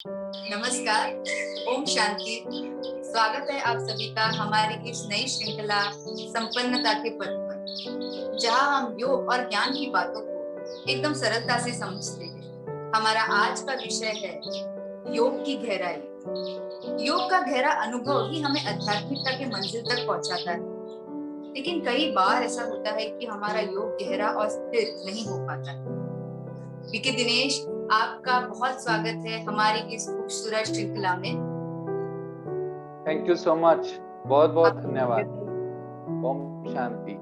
नमस्कार, ओम शांति। स्वागत है आप सभी का हमारी इस नई श्रृंखला संपन्नता के पथ पर, जहां हम योग और ज्ञान की बातों को एकदम सरलता से समझते हैं। हमारा आज का विषय है योग की गहराई। योग का गहरा अनुभव ही हमें आध्यात्मिकता के मंजिल तक पहुंचाता है, लेकिन कई बार ऐसा होता है कि हमारा योग गहरा और स्थिर नहीं हो पाता। विकी दिनेश, आपका बहुत स्वागत है हमारी इस खूबसूरत श्रृंखला में। थैंक यू सो मच, बहुत बहुत धन्यवाद। ओम शांति।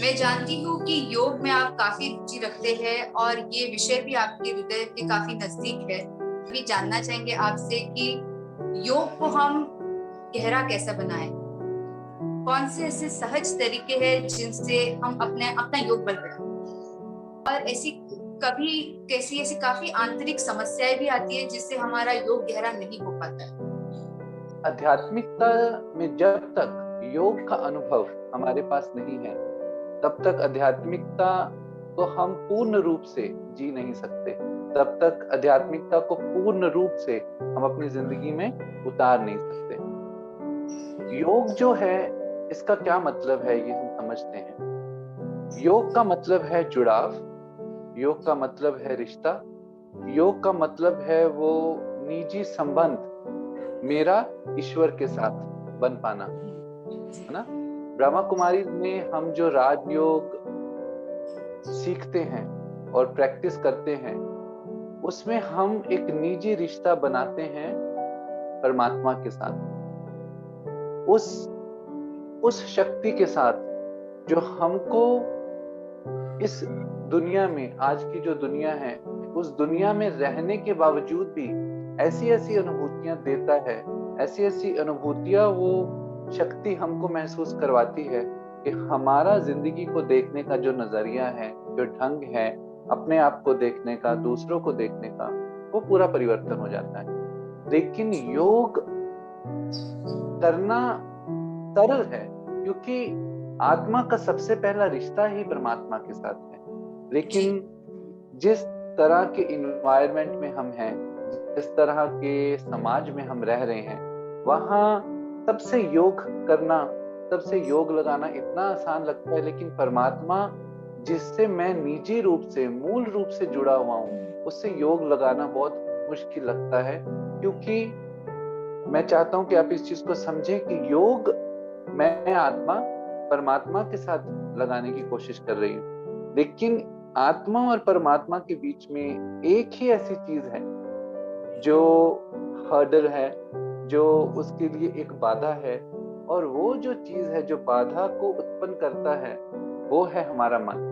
मैं जानती हूँ कि योग में आप काफी रुचि रखते हैं और ये विषय भी आपके हृदय के काफी नजदीक है। भी जानना चाहेंगे आपसे कि योग को हम गहरा कैसे बनाएं, कौन से ऐसे सहज तरीके हैं जिनसे हम अपना योग बल बढ़ाएं, और ऐसी काफी आंतरिक समस्याएं भी आती है जिससे हमारा योग गहरा नहीं हो पाता है। आध्यात्मिकता में जब तक योग का अनुभव हमारे पास नहीं है, तब तक आध्यात्मिकता को हम पूर्ण रूप से जी नहीं सकते। तब तक आध्यात्मिकता को पूर्ण रूप से हम अपनी जिंदगी में उतार नहीं सकते। योग जो है, इसका क्या मतलब है ये हम समझते हैं। योग का मतलब है जुड़ाव, योग का मतलब है रिश्ता, योग का मतलब है वो निजी संबंध मेरा ईश्वर के साथ बन पाना, है ना। ब्रह्मा कुमारी में हम जो राजयोग सीखते हैं और प्रैक्टिस करते हैं, उसमें हम एक निजी रिश्ता बनाते हैं परमात्मा के साथ, उस शक्ति के साथ जो हमको इस दुनिया में, आज की जो दुनिया है, उस दुनिया में रहने के बावजूद भी ऐसी ऐसी अनुभूतियां देता है, ऐसी ऐसी अनुभूतियां वो शक्ति हमको महसूस करवाती है कि हमारा जिंदगी को देखने का जो नजरिया है, जो ढंग है अपने आप को देखने का, दूसरों को देखने का, वो पूरा परिवर्तन हो जाता है। लेकिन योग करना सरल है, क्योंकि आत्मा का सबसे पहला रिश्ता ही परमात्मा के साथ है। लेकिन जिस तरह के इन्वायरमेंट में हम हैं, जिस तरह के समाज में हम रह रहे हैं, वहाँ सबसे योग करना, सबसे योग लगाना इतना आसान लगता है, लेकिन परमात्मा जिससे मैं निजी रूप से, मूल रूप से जुड़ा हुआ हूँ, उससे योग लगाना बहुत मुश्किल लगता है। क्योंकि मैं चाहता हूँ कि आप इस चीज को समझें कि योग मैं आत्मा परमात्मा के साथ लगाने की कोशिश कर रही हूँ, लेकिन आत्मा और परमात्मा के बीच में एक ही ऐसी चीज है जो हर्डल है, जो उसके लिए एक बाधा है, और वो जो चीज है जो बाधा को उत्पन्न करता है, वो है हमारा मन।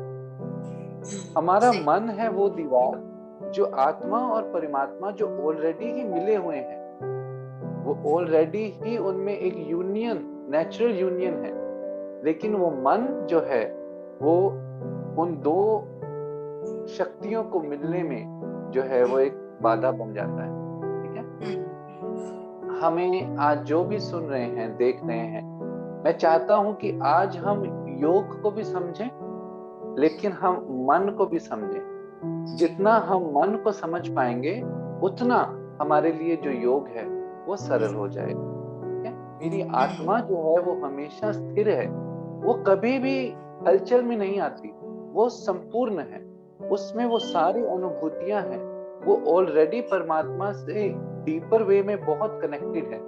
हमारा मन है वो दीवार जो आत्मा और परमात्मा जो ऑलरेडी ही मिले हुए हैं, वो ऑलरेडी ही उनमें एक यूनियन, नेचुरल यूनियन है। लेकिन वो मन जो है, वो उन दो शक्तियों को मिलने में जो है वो एक बाधा बन जाता है। ठीक है। हमें आज जो भी सुन रहे हैं, देख रहे हैं, मैं चाहता हूं कि आज हम योग को भी समझें, लेकिन हम मन को भी समझें। जितना हम मन को समझ पाएंगे, उतना हमारे लिए जो योग है वो सरल हो जाएगा। ठीक है। मेरी आत्मा जो है वो हमेशा स्थिर है, वो कभी भी हलचल में नहीं आती, वो संपूर्ण है, उसमें वो सारी अनुभूतियां हैं, वो ऑलरेडी परमात्मा से डीपर वे में बहुत कनेक्टेड है।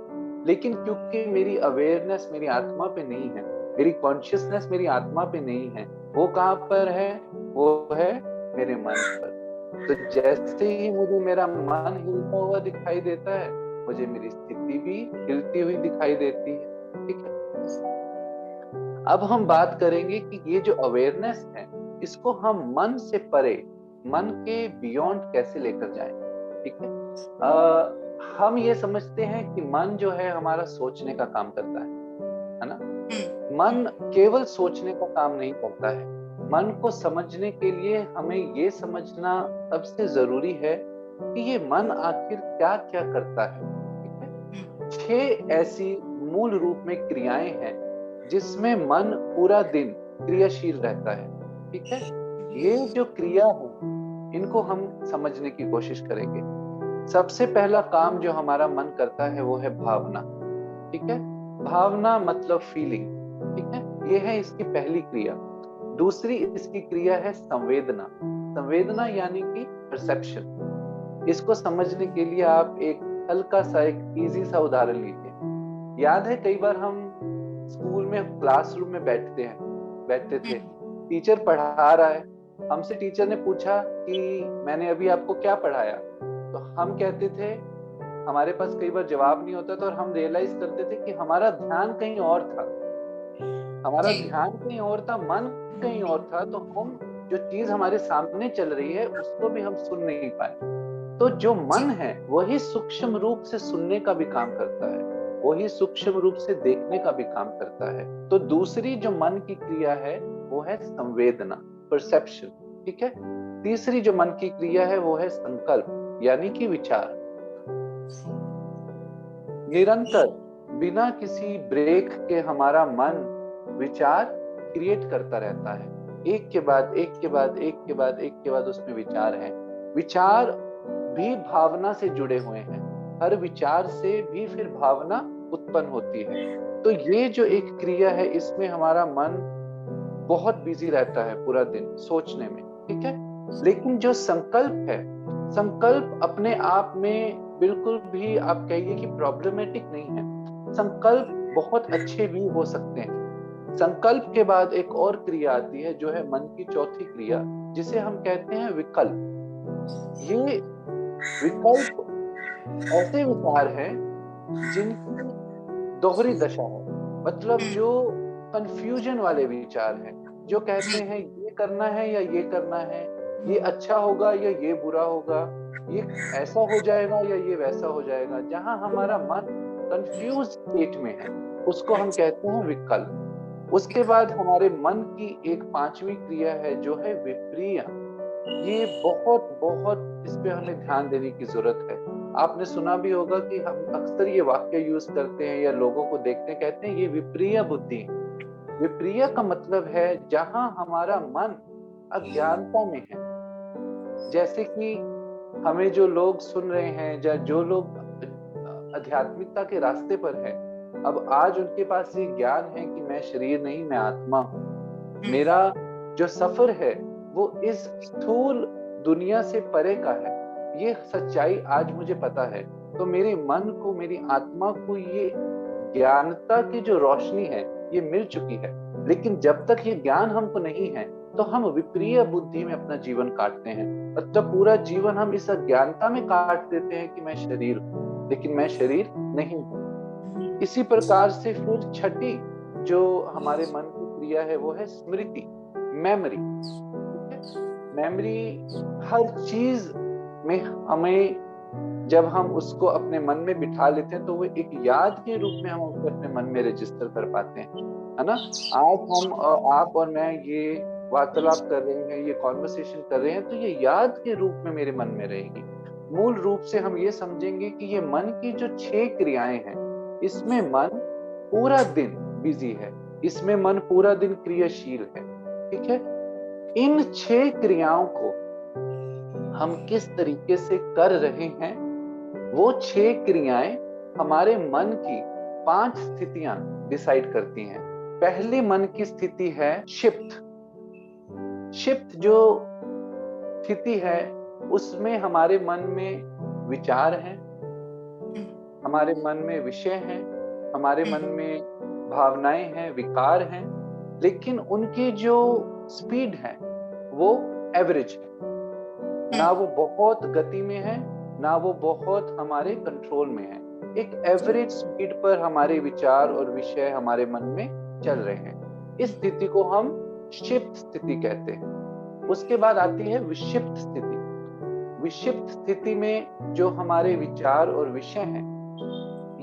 लेकिन क्योंकि मेरी अवेयरनेस मेरी आत्मा पे नहीं है, मेरी कॉन्शियसनेस मेरी आत्मा पे नहीं है, वो कहाँ पर है? वो है मेरे मन पर। तो जैसे ही मुझे मेरा मन हिलता हुआ दिखाई देता है, मुझे मेरी स्थिति भी हिलती हुई दिखाई देती है। ठीक है। अब हम बात करेंगे कि ये जो अवेयरनेस है, इसको हम मन से परे, मन के बियॉन्ड कैसे लेकर जाएं। ठीक है। हम ये समझते हैं कि मन जो है हमारा सोचने का काम करता है ना। मन केवल सोचने का काम नहीं करता है। मन को समझने के लिए हमें ये समझना सबसे जरूरी है कि ये मन आखिर क्या क्या करता है। ठीक है। 6 ऐसी मूल रूप में क्रियाएं हैं जिसमें मन पूरा दिन क्रियाशील रहता है। ठीक है। ये जो क्रिया है, इनको हम समझने की कोशिश करेंगे। सबसे पहला काम जो हमारा मन करता है वो है भावना, ठीक है। भावना मतलब फीलिंग, ठीक है। ये है इसकी पहली क्रिया। दूसरी इसकी क्रिया है संवेदना। संवेदना यानी कि परसेप्शन। इसको समझने के लिए आप एक हल्का सा, एक इजी सा उदाहरण लीजिए। याद है कई बार हम स्कूल में क्लासरूम में बैठते थे, टीचर पढ़ा रहा है, हमसे टीचर ने पूछा कि मैंने अभी आपको क्या पढ़ाया, तो हम कहते थे, हमारे पास कई बार जवाब नहीं होता था और हम रियलाइज करते थे कि हमारा ध्यान कहीं और था, हमारा ध्यान कहीं और था, मन कहीं और था। तो हम जो चीज हमारे सामने चल रही है उसको भी हम सुन नहीं पाए। तो जो मन है वही सूक्ष्म रूप से सुनने का भी काम करता है, वही सूक्ष्म रूप से देखने का भी काम करता है। तो दूसरी जो मन की क्रिया है वो है संवेदना, परसेप्शन, ठीक है। तीसरी जो मन की क्रिया है वो है संकल्प यानी कि विचार। निरंतर बिना किसी ब्रेक के हमारा मन विचार क्रिएट करता रहता है, एक के बाद एक के बाद एक के बाद एक के बाद उसमें विचार है। विचार भी भावना से जुड़े हुए हैं, हर विचार से भी फिर भावना उत्पन्न होती है। तो ये जो एक क्रिया है इसमें हमारा मन बहुत बिजी रहता है पूरा दिन सोचने में, ठीक है। लेकिन जो संकल्प है, संकल्प अपने आप में बिल्कुल भी आप कहिए कि प्रॉब्लमेटिक नहीं है। संकल्प बहुत अच्छे भी हो सकते हैं। संकल्प के बाद एक और क्रिया आती है जो है मन की चौथी क्रिया, जिसे हम कहते हैं विकल्प। ये विकल्प ऐसे विचार हैं जिनकी दोहरी दशा है, मतलब जो कंफ्यूजन वाले विचार हैं, जो कहते हैं ये करना है या ये करना है, ये अच्छा होगा या ये बुरा होगा, ये ऐसा हो जाएगा या ये वैसा हो जाएगा। जहां हमारा मन कंफ्यूज स्टेट में है उसको हम कहते हैं विकल्प। उसके बाद हमारे मन की एक पांचवी क्रिया है जो है विप्रिया। ये बहुत बहुत इस पे हमें ध्यान देने की जरूरत है। आपने सुना भी होगा कि हम अक्सर ये वाक्य यूज करते हैं या लोगों को देखते कहते हैं ये विप्रिय बुद्धि। विप्रिय का मतलब है जहां हमारा मन अज्ञानता में है। जैसे कि हमें जो लोग सुन रहे हैं या जो लोग आध्यात्मिकता के रास्ते पर हैं, अब आज उनके पास ये ज्ञान है कि मैं शरीर नहीं, मैं आत्मा हूँ। मेरा जो सफर है वो इस स्थूल दुनिया से परे का है, ये सच्चाई आज मुझे पता है। तो मेरे मन को, मेरी आत्मा को ये ज्ञानता की जो रोशनी है ये मिल चुकी है। लेकिन जब तक ये ज्ञान हमको नहीं है तो हम विप्रिय बुद्धि में अपना जीवन काटते हैं। मतलब पूरा जीवन हम इस अज्ञानता में काट देते हैं कि मैं शरीर हूँ, लेकिन मैं शरीर नहीं हूँ। इसी प्रकार से फिर छठी जो हमारे मन की क्रिया है वो है स्मृति, मेमोरी। मेमोरी हर चीज में हमें, जब हम उसको अपने मन में बिठा लेते हैं तो वो एक याद के रूप में हम उसको अपने मन में रजिस्टर कर पाते हैं, है ना। आज हम आप और मैं ये वार्तालाप कर रहे हैं, ये कॉन्वर्सेशन कर रहे हैं, तो ये याद के रूप में मेरे मन में रहेगी। मूल रूप से हम ये समझेंगे कि ये मन की जो 6 क्रियाएं हैं इसमें मन पूरा दिन बिजी है, इसमें मन पूरा दिन क्रियाशील है, ठीक है। इन 6 क्रियाओं को हम किस तरीके से कर रहे हैं, वो 6 क्रियाएं हमारे मन की 5 स्थितियां डिसाइड करती हैं। पहली मन की स्थिति है शिफ्ट। शिफ्ट जो स्थिति है उसमें हमारे मन में विचार हैं, हमारे मन में विषय हैं, हमारे मन में भावनाएं हैं, विकार हैं, लेकिन उनकी जो स्पीड है वो एवरेज है। ना वो बहुत गति में है, ना वो बहुत हमारे कंट्रोल में है। एक एवरेज स्पीड पर हमारे विचार और विषय हमारे मन में चल रहे हैं। इस स्थिति को हम शिफ्ट स्थिति कहते हैं। उसके बाद आती है विक्षिप्त स्थिति। विक्षिप्त स्थिति में जो हमारे विचार और विषय हैं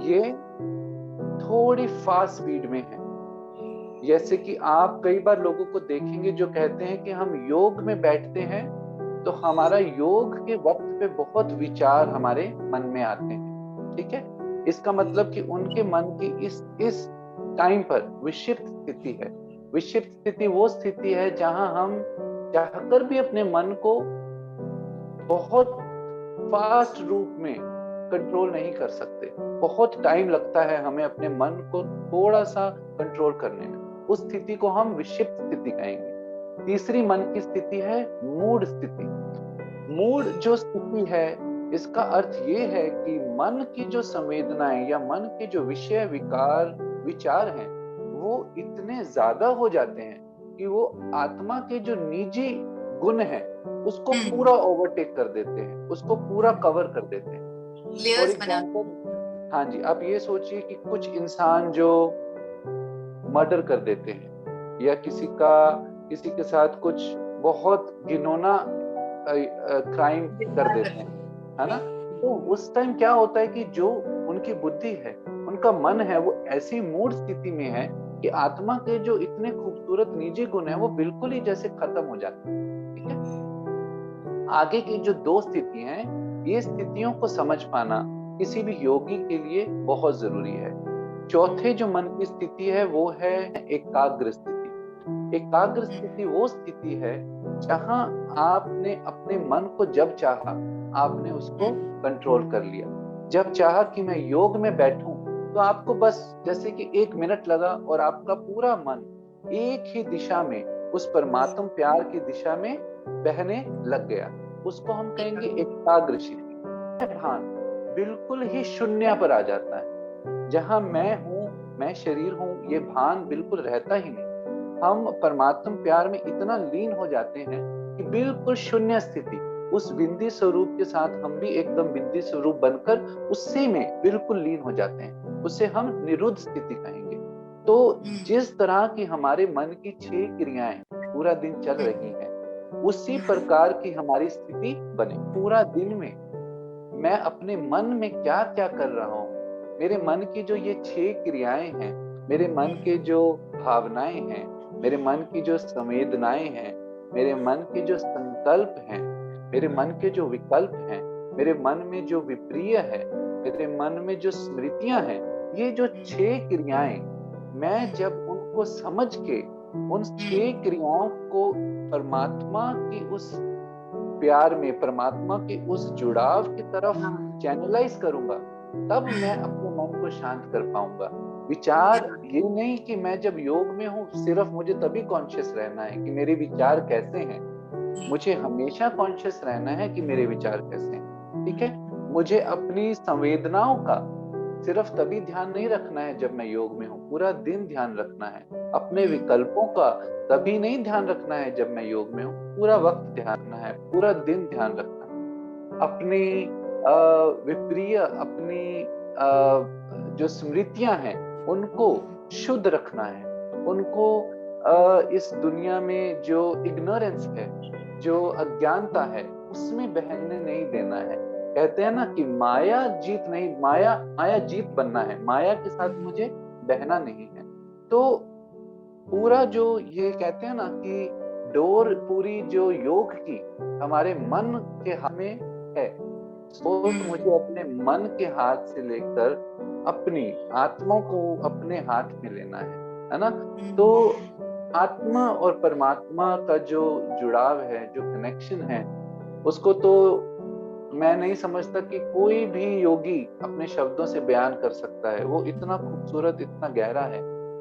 ये थोड़ी फास्ट स्पीड में है। जैसे कि आप कई बार लोगों को देखेंगे जो कहते हैं कि हम योग में बैठते हैं तो हमारा योग के वक्त पे बहुत विचार हमारे मन में आते हैं, ठीक है। इसका मतलब कि उनके मन की इस टाइम पर विक्षिप्त स्थिति है। विक्षिप्त स्थिति वो स्थिति है जहां हम चाहकर भी अपने मन को बहुत फास्ट रूप में कंट्रोल नहीं कर सकते। बहुत टाइम लगता है हमें अपने मन को थोड़ा सा कंट्रोल करने में। उस स्थिति को हम विक्षिप्त स्थिति कहेंगे। तीसरी मन की स्थिति है मूड स्थिति। मूड जो स्थिति है, इसका अर्थ ये है कि मन की जो संवेदनाएं या मन के जो विषय विकार विचार हैं, वो इतने ज्यादा हो जाते हैं कि वो आत्मा के जो निजी गुण है उसको पूरा ओवरटेक कर देते हैं, उसको पूरा कवर कर देते हैं। फॉर लेयर्स बना। एग्जाम्पल, हाँ जी, आप ये सोचिए कि कुछ इंसान जो मर्डर कर देते हैं या किसी के साथ कुछ बहुत घिनौना क्राइम कर देते हैं, है ना? तो उस टाइम क्या होता है कि जो उनकी बुद्धि है, उनका मन है, वो ऐसी मूड स्थिति में है कि आत्मा के जो इतने खूबसूरत निजी गुण है वो बिल्कुल ही जैसे खत्म हो जाते हैं। ठीक है, आगे की जो दो स्थिति हैं, ये स्थितियों को समझ पाना किसी भी योगी के लिए बहुत जरूरी है। चौथे जो मन की स्थिति है वो है एकाग्र स्थिति। एकाग्र स्थिति वो स्थिति है जहां आपने अपने मन को जब चाहा आपने उसको कंट्रोल कर लिया। जब चाहा कि मैं योग में बैठूं तो आपको बस जैसे कि 1 मिनट लगा और आपका पूरा मन एक ही दिशा में, उस परमात्म प्यार की दिशा में बहने लग गया। उसको हम कहेंगे एकाग्र स्थिति। ध्यान बिल्कुल ही शून्य पर आ जाता है। जहां मैं हूं, मैं शरीर हूं, ये भान बिल्कुल रहता ही नहीं। हम परमात्म प्यार में इतना लीन हो जाते हैं कि बिल्कुल शून्य स्थिति, उस बिंदी स्वरूप के साथ हम भी एकदम बिंदी स्वरूप बनकर उसी में बिल्कुल लीन हो जाते हैं। उसे हम निरुद्ध स्थिति कहेंगे। तो जिस तरह की हमारे मन की 6 क्रियाएं पूरा दिन चल रही हैं, उसी प्रकार की हमारी स्थिति बने। पूरा दिन में मैं अपने मन में क्या क्या कर रहा हूँ, मेरे मन की जो ये 6 क्रियाएं हैं, मेरे मन के जो भावनाएं हैं, मेरे मन की जो संवेदनाएं हैं, मेरे मन के जो संकल्प हैं, मेरे मन के जो विकल्प हैं, मेरे मन में जो विप्रिय है, मेरे मन में जो स्मृतियां हैं, ये जो 6 क्रियाएं, मैं जब उनको समझ के उन 6 क्रियाओं को परमात्मा की उस प्यार में, परमात्मा के उस जुड़ाव की तरफ चैनलाइज करूंगा, तब मैं अपने मन को शांत कर पाऊंगा। विचार ये नहीं कि मैं जब योग में हूँ सिर्फ मुझे तभी कॉन्शियस रहना है कि मेरे विचार कैसे हैं। मुझे हमेशा कॉन्शियस रहना है कि मेरे विचार कैसे हैं। ठीक है, मुझे अपनी संवेदनाओं का सिर्फ तभी ध्यान नहीं रखना है जब मैं योग में हूँ, पूरा दिन ध्यान रखना है। अपने विकल्पों का तभी नहीं ध्यान रखना है जब मैं योग में हूँ, पूरा वक्त ध्यान रखना है, पूरा दिन ध्यान रखना है। अपनी विप्रिय, अपनी जो स्मृतियां हैं उनको शुद्ध रखना है। उनको इस दुनिया में जो इग्नोरेंस है, जो अज्ञानता है, उसमें बहने नहीं देना है। कहते हैं ना कि माया जीत नहीं, माया जीत बनना है, माया के साथ मुझे बहना नहीं है। तो पूरा जो ये कहते हैं ना कि डोर पूरी जो योग की हमारे मन के हाथ में है, तो मुझे अपने मन के हाथ से लेकर अपनी आत्मा को अपने हाथ में लेना है ना? तो आत्मा और परमात्मा का जो जुड़ाव है, जो कनेक्शन है, उसको तो मैं नहीं समझता कि कोई भी योगी अपने शब्दों से बयान कर सकता है। वो इतना खूबसूरत, इतना गहरा है।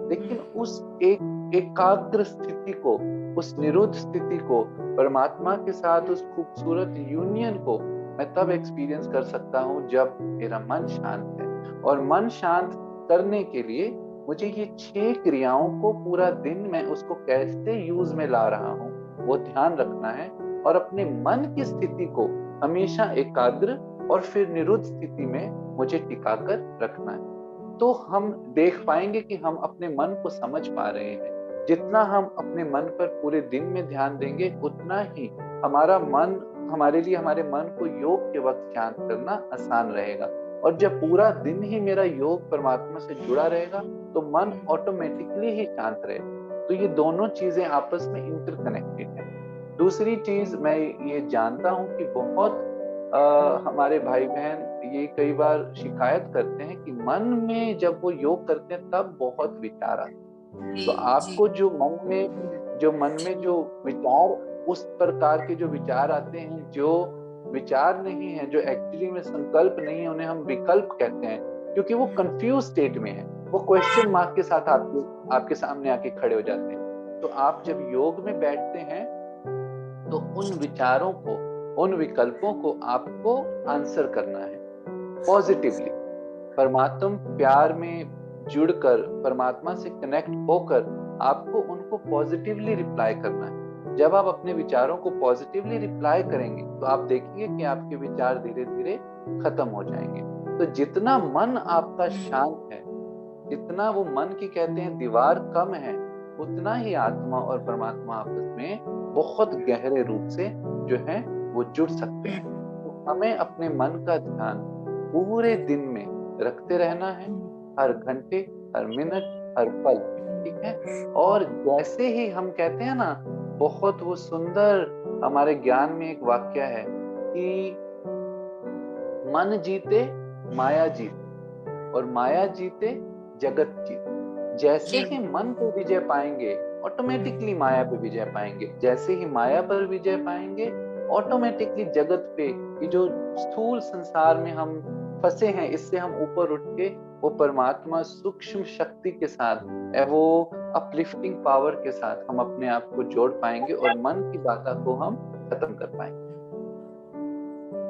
लेकिन उस एकाग्र स्थिति को, उस निरुद्ध स्थिति को, परमात्मा के साथ उस खूबसूरत यूनियन को मैं तब एक्सपीरियंस कर सकता हूँ जब मेरा मन शांत है। और मन शांत करने के लिए मुझे ये 6 क्रियाओं को पूरा दिन मैं उसको कैसे यूज में ला रहा हूँ वो ध्यान रखना है। और अपने मन की स्थिति को हमेशा एकाग्र और फिर निरुद्ध स्थिति में मुझे टिकाकर रखना है। तो हम देख पाएंगे कि हम अपने मन को समझ पा रहे हैं। जितना हम अपने मन पर पूरे दिन में ध्यान देंगे, उतना ही हमारा मन, हमारे लिए हमारे मन को योग के वक्त शांत करना आसान रहेगा। और जब पूरा दिन ही मेरा योग परमात्मा से जुड़ा रहेगा तो मन ऑटोमेटिकली ही शांत रहेगा। तो ये दोनों चीजें आपस में इंटरकनेक्टेड हैं। दूसरी चीज मैं ये जानता हूँ कि बहुत हमारे भाई बहन ये कई बार शिकायत करते हैं कि मन में जब वो योग करते हैं तब बहुत विचार आते हैं। तो आपको जो मन में जो विचार, उस प्रकार के जो विचार आते हैं जो विचार नहीं है, जो एक्चुअली में संकल्प नहीं है, उन्हें हम विकल्प कहते हैं, क्योंकि वो कंफ्यूज स्टेट में है, वो क्वेश्चन मार्क के साथ आपके सामने आके खड़े हो जाते हैं। तो आप जब योग में बैठते हैं तो उन विचारों को, उन विकल्पों को आपको आंसर करना है पॉजिटिवली। परमात्मा प्यार में जुड़कर, परमात्मा से कनेक्ट होकर आपको उनको पॉजिटिवली रिप्लाई करना है। जब आप अपने विचारों को पॉजिटिवली रिप्लाई करेंगे तो आप देखेंगे कि आपके विचार धीरे धीरे खत्म हो जाएंगे। तो जितना मन आपका शांत है, जितना वो मन की कहते हैं दीवार कम है, उतना ही आत्मा और परमात्मा आपस में बहुत गहरे रूप से जो है वो जुड़ सकते हैं। तो हमें अपने मन का ध्यान पूरे दिन में रखते रहना है, हर घंटे, हर मिनट, हर पल, ठीक है। और जैसे ही हम कहते हैं ना, बहुत वो सुंदर हमारे ज्ञान में एक वाक्य है कि मन जीते माया जीते और माया जीते जगत जीते। जैसे ही मन पर विजय पाएंगे, ऑटोमेटिकली माया पे विजय पाएंगे। जैसे ही माया पर विजय पाएंगे, ऑटोमेटिकली जगत पे, ये जो स्थूल संसार में हम फंसे हैं, इससे हम ऊपर उठ के वो परमात्मा सूक्ष्म शक्ति के साथ, वो अपलिफ्टिंग पावर के साथ हम अपने आप को जोड़ पाएंगे और मन की बाधा को हम खत्म कर पाएंगे।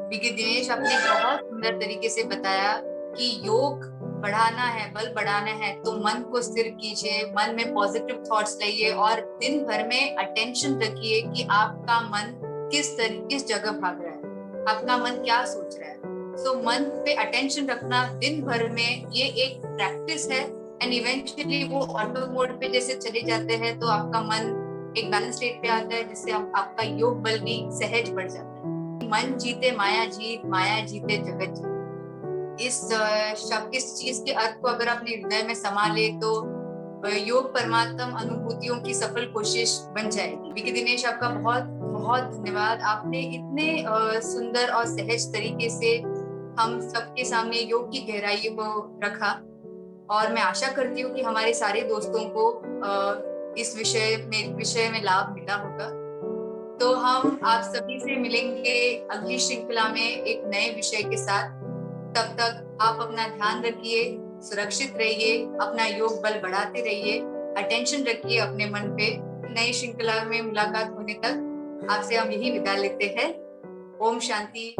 देखिए दिनेश, आपने बहुत सुंदर तरीके से बताया कि योग बढ़ाना है, बल बढ़ाना है तो मन को स्थिर कीजिए, मन में पॉजिटिव थॉट्स लाइए और दिन भर में अटेंशन रखिए कि आपका मन किस जगह भाग रहा है, आपका मन क्या सोच रहा है। सो मन पे अटेंशन रखना दिन भर में, ये एक प्रैक्टिस है एंड इवेंचुअली वो ऑटो मोड पे जैसे चले जाते हैं तो आपका मन एक बैलेंस स्टेट पे आता है, जिससे आपका योग बल भी सहज बढ़ जाता है। मन जीते माया जीत, माया जीते जगत जीत, इस चीज के अर्थ को अगर अपने हृदय में समा ले तो योग परमात्मा अनुभूतियों की सफल कोशिश बन जाएगी। विकी दिनेश, आपका बहुत बहुत धन्यवाद। आपने इतने सुंदर और सहज तरीके से हम सबके सामने योग की गहराई को रखा और मैं आशा करती हूँ कि हमारे सारे दोस्तों को इस विषय में लाभ मिला होगा। तो हम आप सभी से मिलेंगे अगली श्रृंखला में एक नए विषय के साथ। तब तक आप अपना ध्यान रखिए, सुरक्षित रहिए, अपना योग बल बढ़ाते रहिए, अटेंशन रखिए अपने मन पे। नई श्रृंखला में मुलाकात होने तक आपसे हम यही विदा लेते हैं। ओम शांति।